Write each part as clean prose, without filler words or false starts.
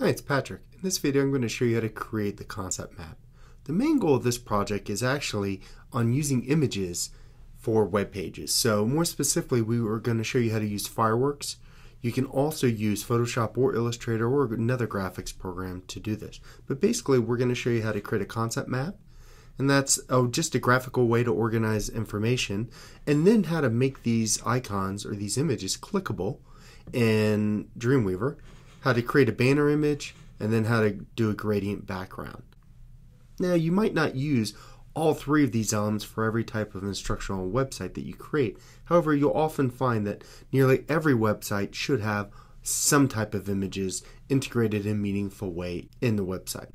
Hi, it's Patrick. In this video, I'm going to show you how to create the concept map. The main goal of this project is actually on using images for web pages. So more specifically, we were going to show you how to use fireworks. You can also use Photoshop or Illustrator or another graphics program to do this. But basically, we're going to show you how to create a concept map. And that's just a graphical way to organize information, and then how to make these icons or these images clickable in Dreamweaver, how to create a banner image, and then how to do a gradient background. Now, you might not use all three of these elements for every type of instructional website that you create. However, you'll often find that nearly every website should have some type of images integrated in a meaningful way in the website.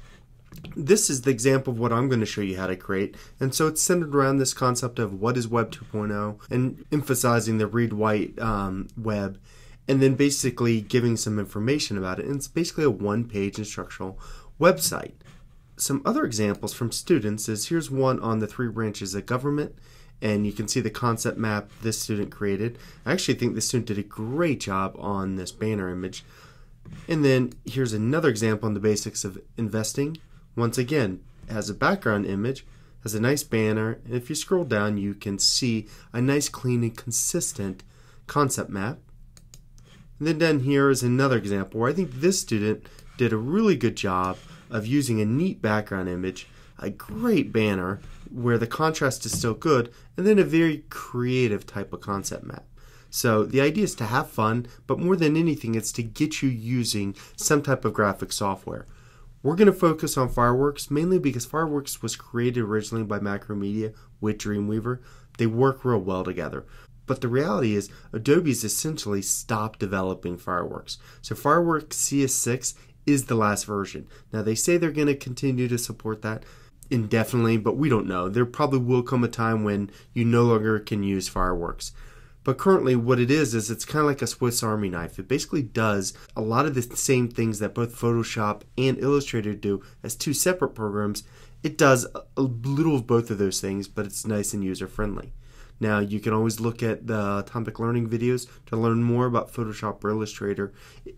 This is the example of what I'm going to show you how to create, and so it's centered around this concept of what is Web 2.0 and emphasizing the read-write web, and then basically giving some information about it. And it's basically a one-page instructional website. Some other examples from students is here's one on the 3 branches of government, and you can see the concept map this student created. I actually think this student did a great job on this banner image. And then here's another example on the basics of investing. Once again, has a background image, has a nice banner, and if you scroll down, you can see a nice, clean, and consistent concept map. And then down here is another example where I think this student did a really good job of using a neat background image, a great banner where the contrast is still good, and then a very creative type of concept map. So the idea is to have fun, but more than anything, it's to get you using some type of graphic software. We're going to focus on Fireworks, mainly because Fireworks was created originally by Macromedia with Dreamweaver. They work real well together. But the reality is, Adobe's essentially stopped developing Fireworks. So Fireworks CS6 is the last version. Now they say they're going to continue to support that indefinitely, but we don't know. There probably will come a time when you no longer can use Fireworks. But currently what it is it's kind of like a Swiss Army knife. It basically does a lot of the same things that both Photoshop and Illustrator do as 2 separate programs. It does a little of both of those things, but it's nice and user-friendly. Now, you can always look at the Atomic Learning videos to learn more about Photoshop or Illustrator,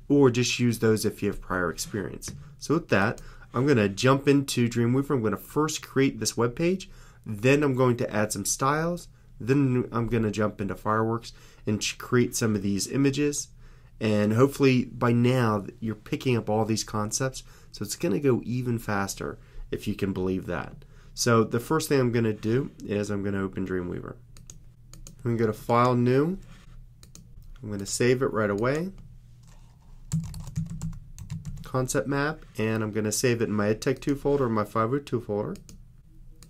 or just use those if you have prior experience. So with that, I'm going to jump into Dreamweaver. I'm going to first create this web page, then I'm going to add some styles, then I'm going to jump into Fireworks and create some of these images. And hopefully by now you're picking up all these concepts, so it's going to go even faster if you can believe that. So the first thing I'm going to do is I'm going to open Dreamweaver. I'm going to go to File, New. I'm going to save it right away. Concept map, and I'm going to save it in my EDTECH 2 folder or my 502 folder.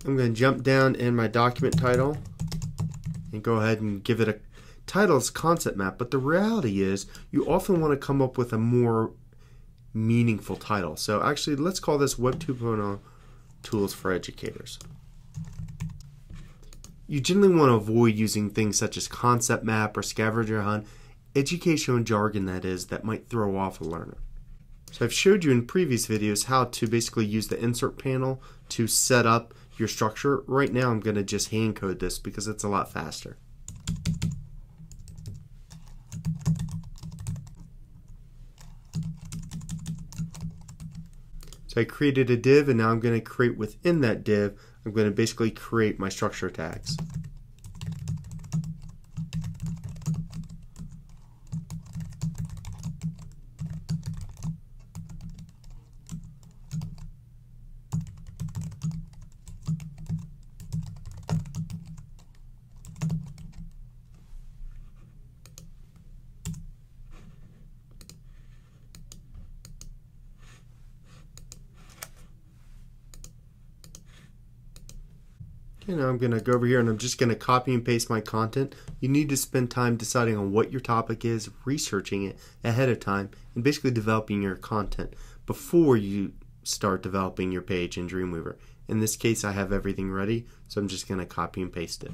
I'm going to jump down in my document title and go ahead and give it a title as concept map. But the reality is you often want to come up with a more meaningful title. So actually, let's call this Web 2.0 Tools for Educators. You generally want to avoid using things such as concept map or scavenger hunt, educational jargon that might throw off a learner. So I've showed you in previous videos how to basically use the insert panel to set up your structure. Right now I'm going to just hand code this because it's a lot faster. So I created a div, and now I'm going to create within that div, I'm going to basically create my structure tags. And now I'm going to go over here and I'm just going to copy and paste my content. You need to spend time deciding on what your topic is, researching it ahead of time, and basically developing your content before you start developing your page in Dreamweaver. In this case, I have everything ready, so I'm just going to copy and paste it.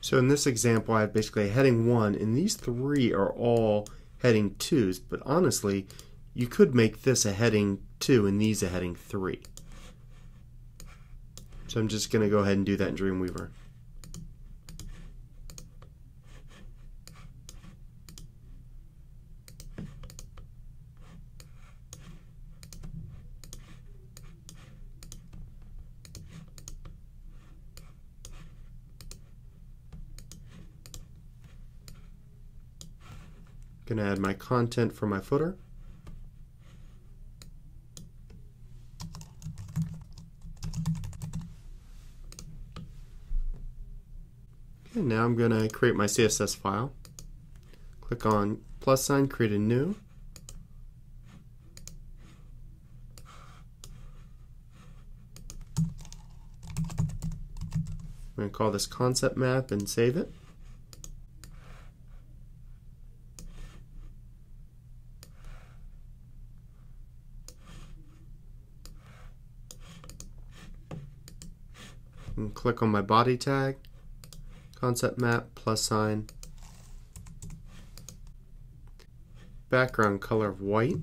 So in this example, I have basically a heading 1, and these 3 are all heading 2s, but honestly, you could make this a heading 2 and these a heading 3. So I'm just going to go ahead and do that in Dreamweaver. Going to add my content for my footer. Okay, now I'm going to create my CSS file. Click on plus sign, create a new. I'm going to call this concept map and save it. And click on my body tag, concept map, plus sign, background color of white,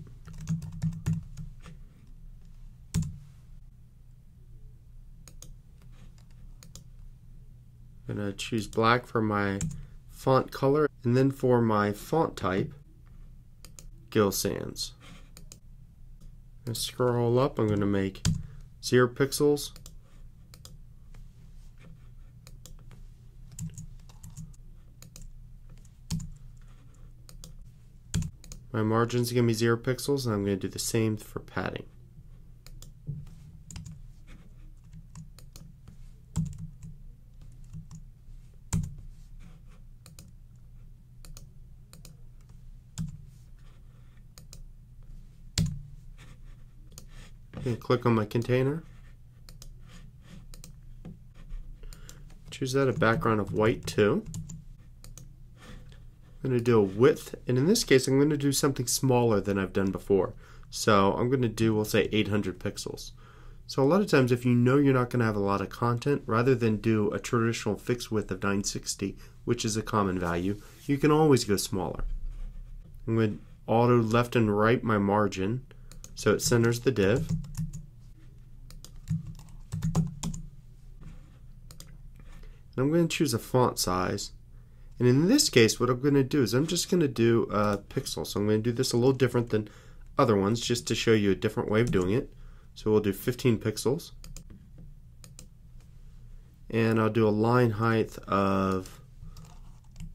I'm going to choose black for my font color, and then for my font type, Gill Sans. I'm going to scroll up, I'm going to make 0 pixels. My margin is going to be 0 pixels, and I'm going to do the same for padding. Okay, click on my container. Choose that a background of white too. I'm going to do a width, and in this case I'm going to do something smaller than I've done before. So I'm going to do, we'll say 800 pixels. So a lot of times if you know you're not going to have a lot of content, rather than do a traditional fixed width of 960, which is a common value, you can always go smaller. I'm going to auto left and right my margin so it centers the div. And I'm going to choose a font size. And in this case, what I'm going to do is I'm just going to do a pixel. So I'm going to do this a little different than other ones, just to show you a different way of doing it. So we'll do 15 pixels. And I'll do a line height of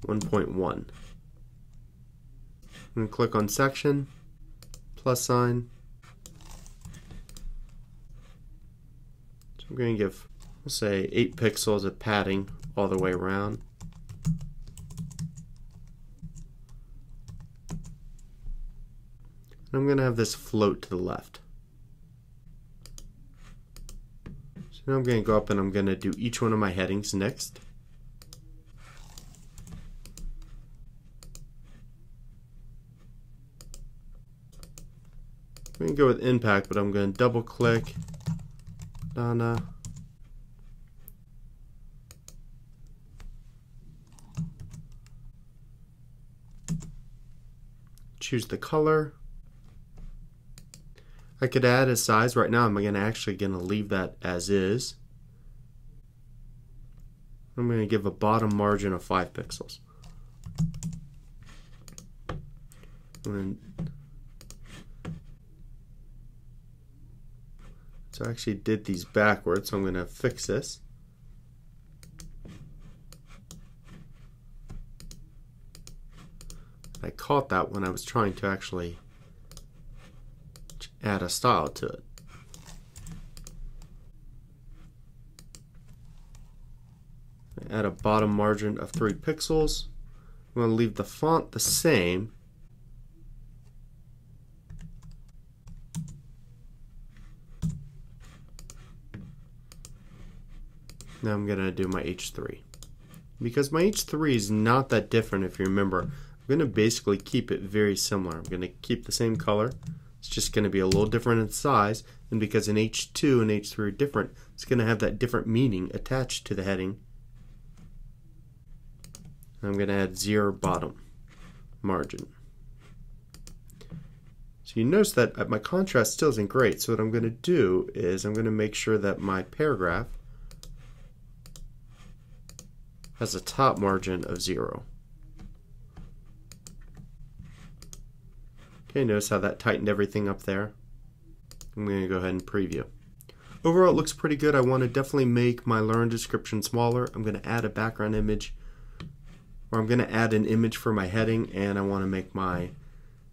1.1. I'm going to click on section, plus sign. So I'm going to give, we'll say 8 pixels of padding all the way around. And I'm going to have this float to the left. So now I'm going to go up and I'm going to do each one of my headings next. I'm going to go with impact, but I'm going to double click Donna. Choose the color. I could add a size. Right now I'm actually going to leave that as is. I'm going to give a bottom margin of 5 pixels. So I actually did these backwards, so I'm going to fix this. I caught that when I was trying to actually add a style to it. Add a bottom margin of 3 pixels. I'm going to leave the font the same. Now I'm going to do my H3. Because my H3 is not that different, if you remember, I'm going to basically keep it very similar. I'm going to keep the same color. It's just going to be a little different in size, and because an H2 and H3 are different, it's going to have that different meaning attached to the heading. I'm going to add 0 bottom margin. So you notice that my contrast still isn't great, so what I'm going to do is I'm going to make sure that my paragraph has a top margin of 0. Okay, notice how that tightened everything up there. I'm going to go ahead and preview. Overall, it looks pretty good. I want to definitely make my learn description smaller. I'm going to add a background image, or I'm going to add an image for my heading, and I want to make my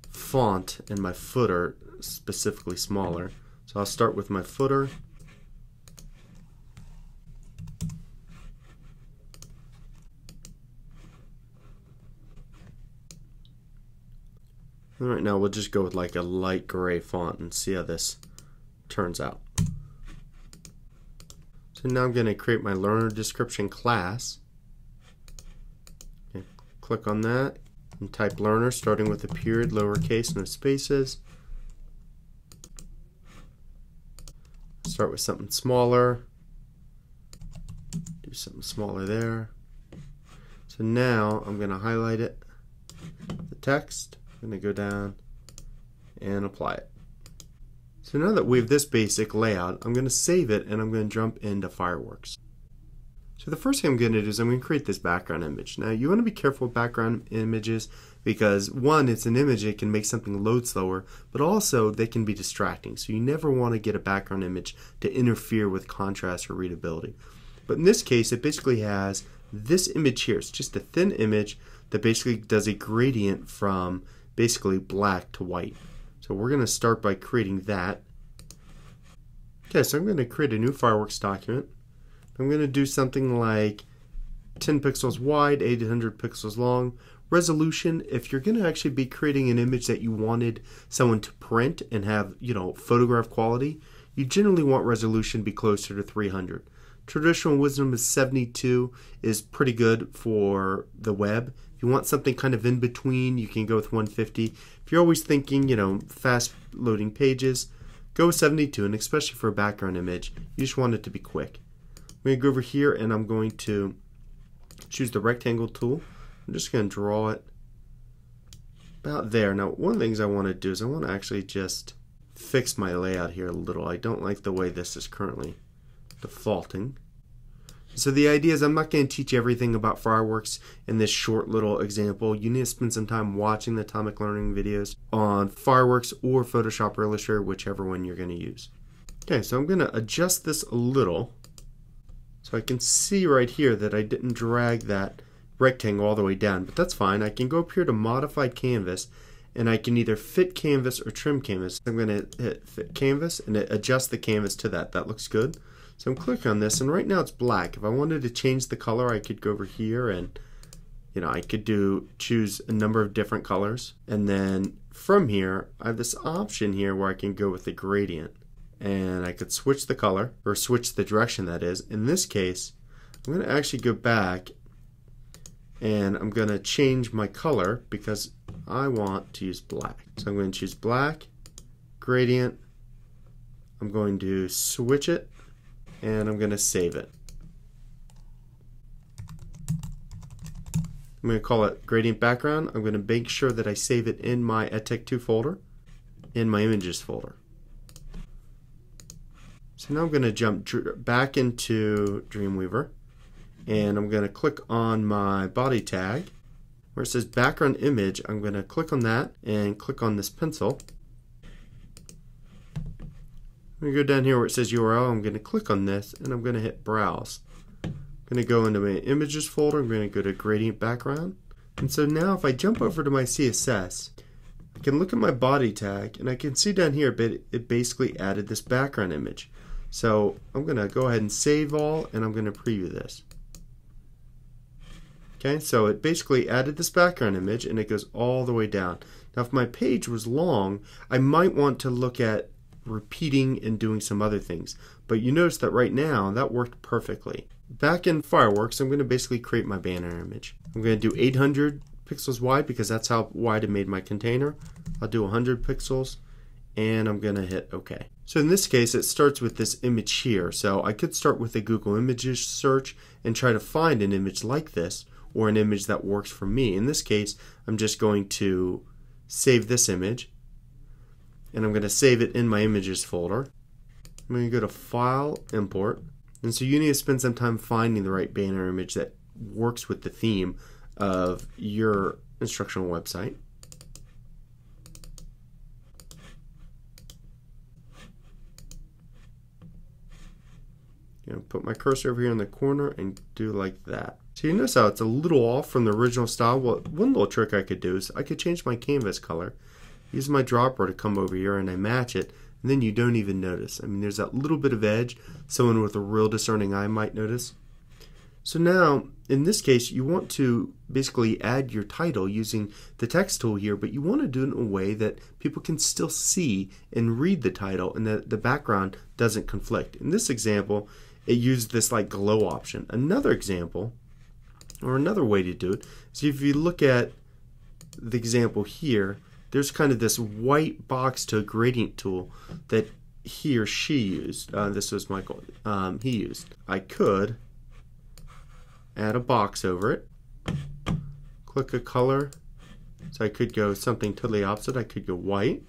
font and my footer specifically smaller. So I'll start with my footer. And right now we'll just go with like a light gray font and see how this turns out. So now I'm going to create my learner description class. Okay, click on that and type learner, starting with a period, lowercase, no spaces. Start with something smaller. Do something smaller there. So now I'm going to highlight it, the text. I'm going to go down and apply it. So now that we have this basic layout, I'm going to save it and I'm going to jump into Fireworks. So the first thing I'm going to do is I'm going to create this background image. Now you want to be careful with background images because one, it's an image that can make something load slower, but also they can be distracting. So you never want to get a background image to interfere with contrast or readability. But in this case, it basically has this image here. It's just a thin image that basically does a gradient from basically black to white. So we're going to start by creating that. Okay, so I'm going to create a new Fireworks document. I'm going to do something like 10 pixels wide, 800 pixels long. Resolution, if you're going to actually be creating an image that you wanted someone to print and have, photograph quality, you generally want resolution be closer to 300. Traditional wisdom is 72 is pretty good for the web. If you want something kind of in between, you can go with 150. If you're always thinking, fast loading pages, go with 72, and especially for a background image, you just want it to be quick. I'm going to go over here and I'm going to choose the rectangle tool. I'm just going to draw it about there. Now, one of the things I want to do is I want to actually just fix my layout here a little. I don't like the way this is currently defaulting. So the idea is I'm not going to teach you everything about Fireworks in this short little example. You need to spend some time watching the Atomic Learning videos on Fireworks or Photoshop or Illustrator, whichever one you're going to use. Okay, so I'm going to adjust this a little so I can see right here that I didn't drag that rectangle all the way down, but that's fine. I can go up here to Modified Canvas and I can either fit canvas or trim canvas. I'm going to hit fit canvas and adjust the canvas to that. That looks good. So I'm clicking on this, and right now it's black. If I wanted to change the color, I could go over here and, I could choose a number of different colors. And then from here, I have this option here where I can go with the gradient. And I could switch the color, or switch the direction that is. In this case, I'm going to actually go back and I'm going to change my color because I want to use black. So I'm going to choose black, gradient. I'm going to switch it. And I'm going to save it. I'm going to call it gradient background. I'm going to make sure that I save it in my EDTECH 2 folder, in my images folder. So now I'm going to jump back into Dreamweaver and I'm going to click on my body tag where it says background image. I'm going to click on that and click on this pencil. I'm going to go down here where it says URL. I'm going to click on this and I'm going to hit browse. I'm going to go into my images folder. I'm going to go to gradient background. And so now if I jump over to my CSS, I can look at my body tag and I can see down here it basically added this background image. So I'm going to go ahead and save all and I'm going to preview this. Okay, so it basically added this background image and it goes all the way down. Now if my page was long, I might want to look at repeating and doing some other things. But you notice that right now that worked perfectly. Back in Fireworks, I'm going to basically create my banner image. I'm going to do 800 pixels wide because that's how wide I made my container. I'll do 100 pixels and I'm going to hit OK. So in this case it starts with this image here. So I could start with a Google Images search and try to find an image like this, or an image that works for me. In this case, I'm just going to save this image, and I'm going to save it in my images folder. I'm going to go to File, Import, and so you need to spend some time finding the right banner image that works with the theme of your instructional website. Put my cursor over here in the corner and do like that. So you notice how it's a little off from the original style. Well, one little trick I could do is I could change my canvas color, use my dropper to come over here, and I match it, and then you don't even notice. I mean, there's that little bit of edge someone with a real discerning eye might notice. So now, in this case, you want to basically add your title using the text tool here, but you want to do it in a way that people can still see and read the title and that the background doesn't conflict. In this example, it used this like glow option. Another example, or another way to do it, is if you look at the example here, there's kind of this white box to a gradient tool that he or she used. This was Michael. He used. I could add a box over it, click a color, so I could go something totally opposite. I could go white.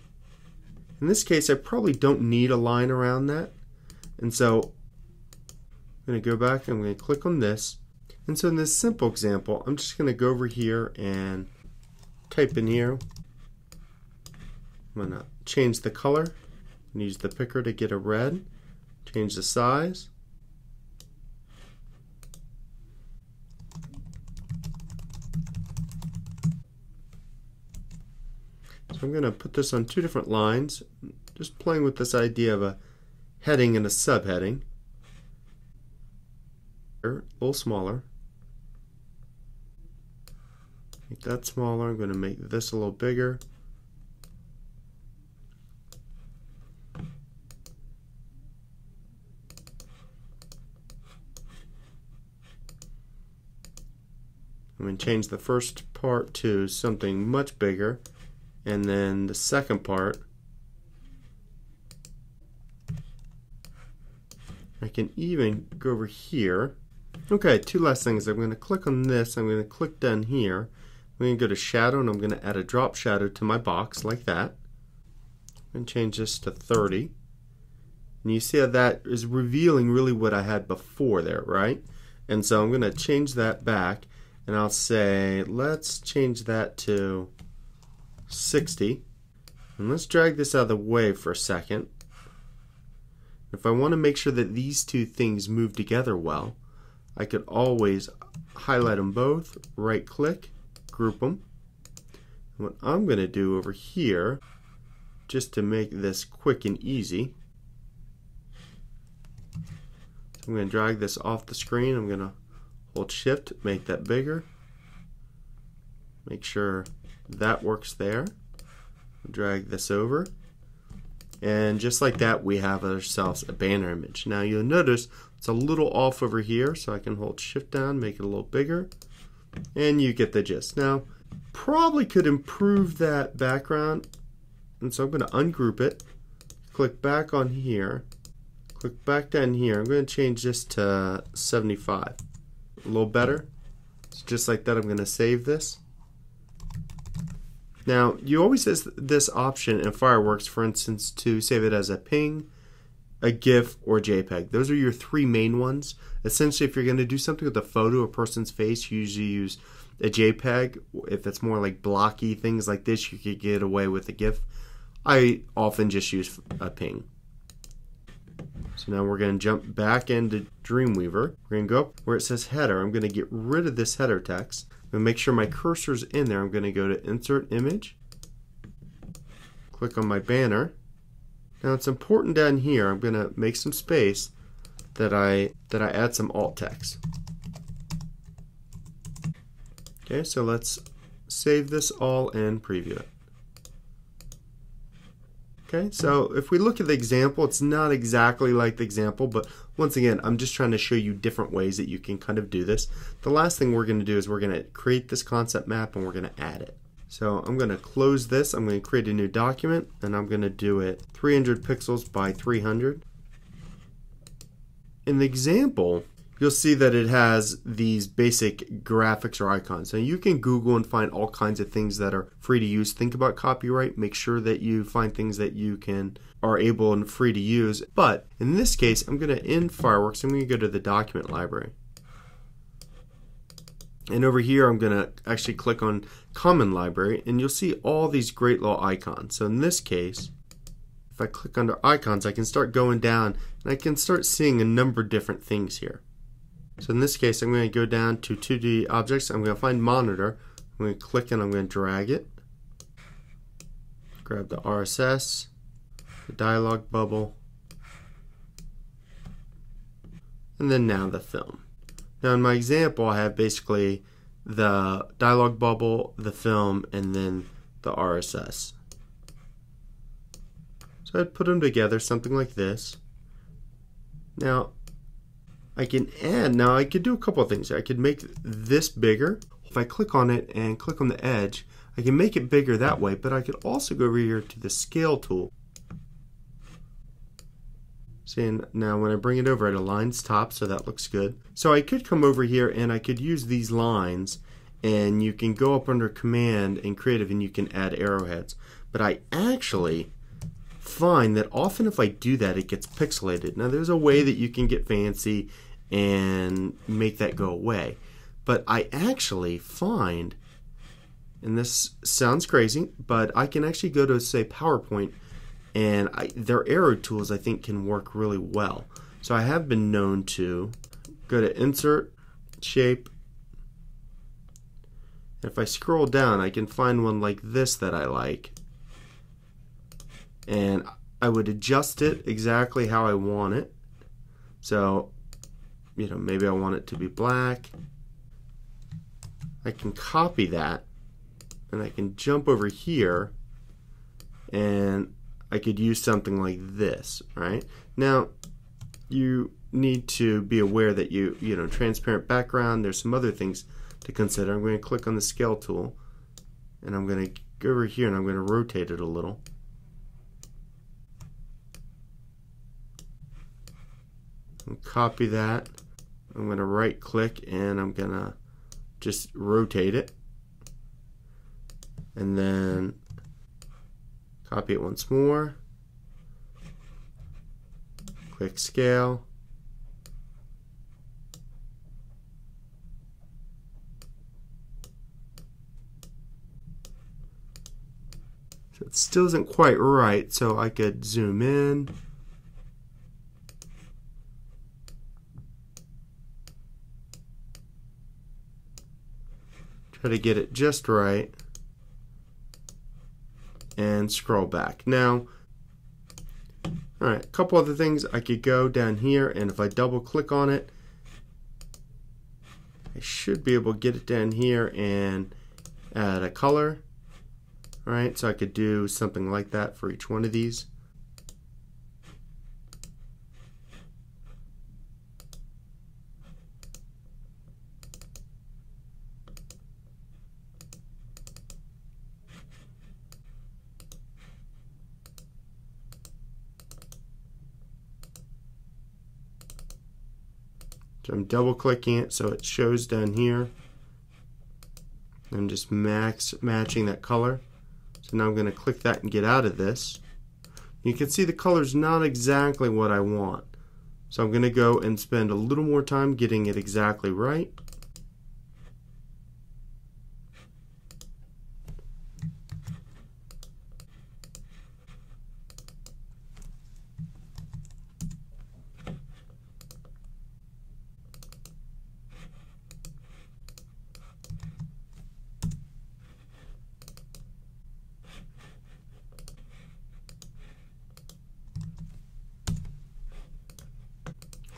In this case, I probably don't need a line around that, and so I'm going to go back and I'm going to click on this. And so in this simple example, I'm just going to go over here and type in here. I'm going to change the color and use the picker to get a red, change the size. So I'm going to put this on two different lines, just playing with this idea of a heading and a subheading. A little smaller. Make that smaller. I'm going to make this a little bigger. I'm going to change the first part to something much bigger, and then the second part I can even go over here. Okay, two last things. I'm going to click on this. I'm going to click down here. I'm going to go to shadow, and I'm going to add a drop shadow to my box like that. I'm going to change this to 30. And you see how that is revealing really what I had before there, right? And so I'm going to change that back, and I'll say, let's change that to 60. And let's drag this out of the way for a second. If I want to make sure that these two things move together well, I could always highlight them both, right click, group them. And what I'm going to do over here, just to make this quick and easy, so I'm going to drag this off the screen. I'm going to hold shift, make that bigger, make sure that works there, drag this over. And just like that, we have ourselves a banner image. Now you'll notice it's a little off over here, so I can hold shift down, make it a little bigger, and you get the gist. Now, probably could improve that background, and so I'm going to ungroup it, click back on here, click back down here. I'm going to change this to 75. A little better. So just like that, I'm going to save this. Now, you always have this option in Fireworks, for instance, to save it as a PNG, a GIF, or JPEG. Those are your three main ones. Essentially, if you're going to do something with a photo of a person's face, you usually use a JPEG. If it's more like blocky things like this, you could get away with a GIF. I often just use a PNG. So now we're going to jump back into Dreamweaver. We're going to go up where it says header. I'm going to get rid of this header text. I'm going to make sure my cursor's in there. I'm going to go to Insert Image, click on my banner. Now it's important down here, I'm going to make some space that I add some alt text. Okay, so let's save this all and preview it. Okay, so if we look at the example, it's not exactly like the example, but once again, I'm just trying to show you different ways that you can kind of do this. The last thing we're going to do is we're going to create this concept map and we're going to add it. So I'm going to close this, I'm going to create a new document, and I'm going to do it 300 pixels by 300. In the example, you'll see that it has these basic graphics or icons. Now you can Google and find all kinds of things that are free to use. Think about copyright. Make sure that you find things that you are able and free to use. But in this case, I'm going to end Fireworks. I'm going to go to the document library. And over here, I'm going to actually click on Common Library, and you'll see all these great little icons. So in this case, if I click under icons, I can start going down and I can start seeing a number of different things here. So in this case, I'm going to go down to 2D objects. I'm going to find monitor. I'm going to click and I'm going to drag it. Grab the RSS, the dialog bubble, and then now the film. Now in my example, I have basically the dialog bubble, the film, and then the RSS. So I'd put them together, something like this. Now I can add, now I could do a couple of things. I could make this bigger. If I click on it and click on the edge, I can make it bigger that way, but I could also go over here to the scale tool. See, now when I bring it over, it aligns top, so that looks good. So I could come over here and I could use these lines, and you can go up under Command and Creative and you can add arrowheads. But I actually find that often if I do that, it gets pixelated. Now there's a way that you can get fancy and make that go away. But I actually find, and this sounds crazy, but I can actually go to, say, PowerPoint, and their arrow tools I think can work really well. So I have been known to go to Insert, Shape. If I scroll down, I can find one like this that I like. And I would adjust it exactly how I want it. So, maybe I want it to be black. I can copy that and I can jump over here and I could use something like this, right? Now, you need to be aware that transparent background, there's some other things to consider. I'm going to click on the scale tool and I'm going to go over here and I'm going to rotate it a little. And copy that. I'm going to right click and I'm going to just rotate it. And then copy it once more. Click scale. So it still isn't quite right, so I could zoom in. Try to get it just right and scroll back. Now, alright, a couple other things. I could go down here and if I double click on it, I should be able to get it down here and add a color. Alright, so I could do something like that for each one of these. So I'm double clicking it so it shows down here. I'm just matching that color. So now I'm going to click that and get out of this. You can see the color's not exactly what I want. So I'm going to go and spend a little more time getting it exactly right.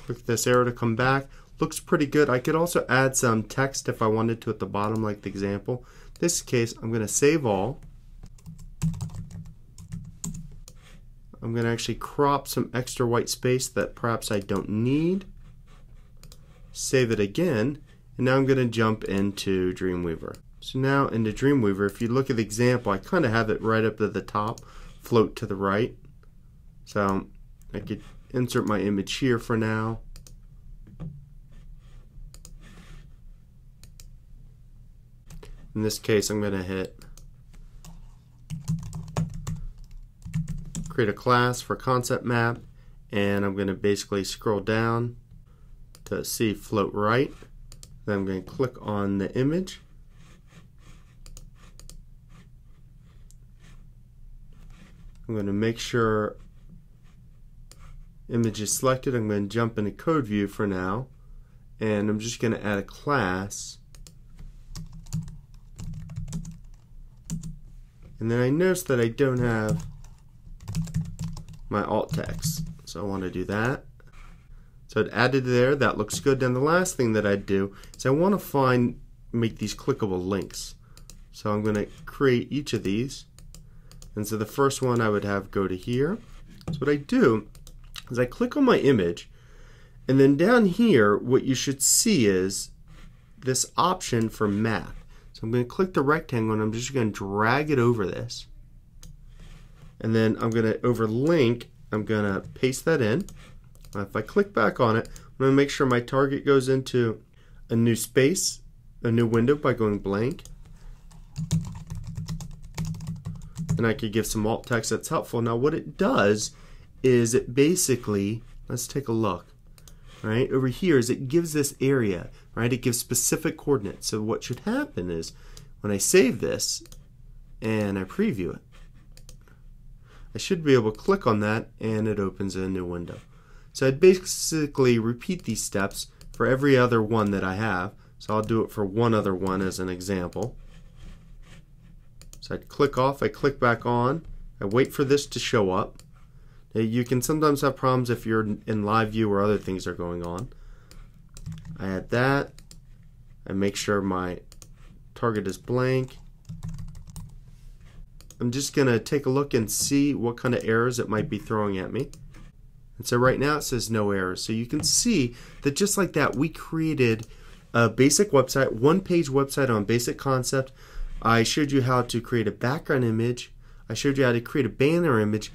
Click this arrow to come back. Looks pretty good. I could also add some text if I wanted to at the bottom, like the example. In this case, I'm going to save all. I'm going to actually crop some extra white space that perhaps I don't need. Save it again, and now I'm going to jump into Dreamweaver. So now into Dreamweaver, if you look at the example, I kind of have it right up to the top, float to the right. So I could insert my image here for now. In this case, I'm going to hit create a class for concept map, and I'm going to basically scroll down to see float right. Then I'm going to click on the image. I'm going to make sure image is selected. I'm going to jump into code view for now, and I'm just going to add a class. And then I notice that I don't have my alt text, so I want to do that. So it added there, that looks good. Then the last thing that I'd do is I want to make these clickable links. So I'm going to create each of these. And so the first one I would have go to here. So what I do is I click on my image, and then down here what you should see is this option for map. So I'm going to click the rectangle, and I'm just going to drag it over this. And then I'm going to, over link, I'm going to paste that in. If I click back on it, I'm going to make sure my target goes into a new space, a new window by going blank. And I could give some alt text that's helpful. Now what it does is it basically, let's take a look. Right over here is it gives this area, right? It gives specific coordinates. So what should happen is when I save this and I preview it, I should be able to click on that and it opens a new window. So I'd basically repeat these steps for every other one that I have. So I'll do it for one other one as an example. So I'd click off, I click back on, I wait for this to show up. Now you can sometimes have problems if you're in live view or other things are going on. I add that, I make sure my target is blank. I'm just going to take a look and see what kind of errors it might be throwing at me. And so right now it says no errors. So you can see that just like that, we created a basic website, one-page website on basic concept. I showed you how to create a background image. I showed you how to create a banner image.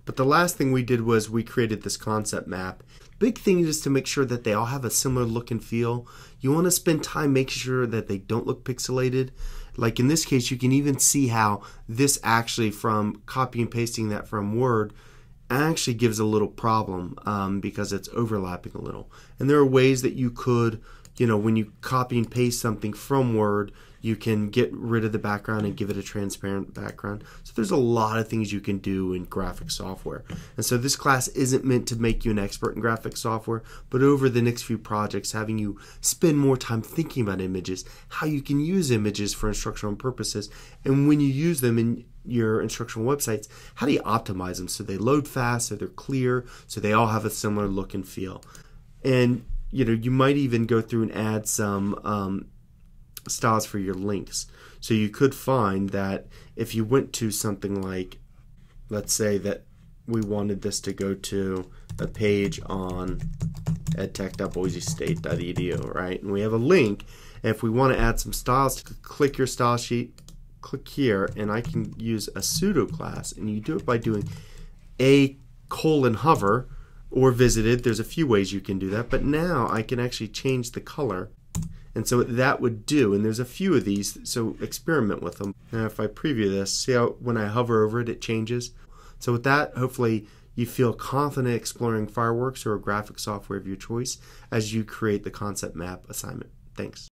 But the last thing we did was we created this concept map. Big thing is to make sure that they all have a similar look and feel. You want to spend time making sure that they don't look pixelated. Like in this case, you can even see how this actually, from copy and pasting that from Word, actually gives a little problem because it's overlapping a little. And there are ways that you could, when you copy and paste something from Word, you can get rid of the background and give it a transparent background. So there's a lot of things you can do in graphic software. And so this class isn't meant to make you an expert in graphic software, but over the next few projects, having you spend more time thinking about images, how you can use images for instructional purposes, and when you use them in your instructional websites, how do you optimize them so they load fast, so they're clear, so they all have a similar look and feel. And you might even go through and add some styles for your links. So you could find that if you went to something like, let's say that we wanted this to go to a page on edtech.boisestate.edu, right? And we have a link, and if we want to add some styles, click your style sheet, click here, and I can use a pseudo class, and you do it by doing a:hover or visited. There's a few ways you can do that, but now I can actually change the color. And so what that would do, and there's a few of these, so experiment with them. Now if I preview this, see how when I hover over it, it changes? So with that, hopefully you feel confident exploring Fireworks or a graphic software of your choice as you create the concept map assignment. Thanks.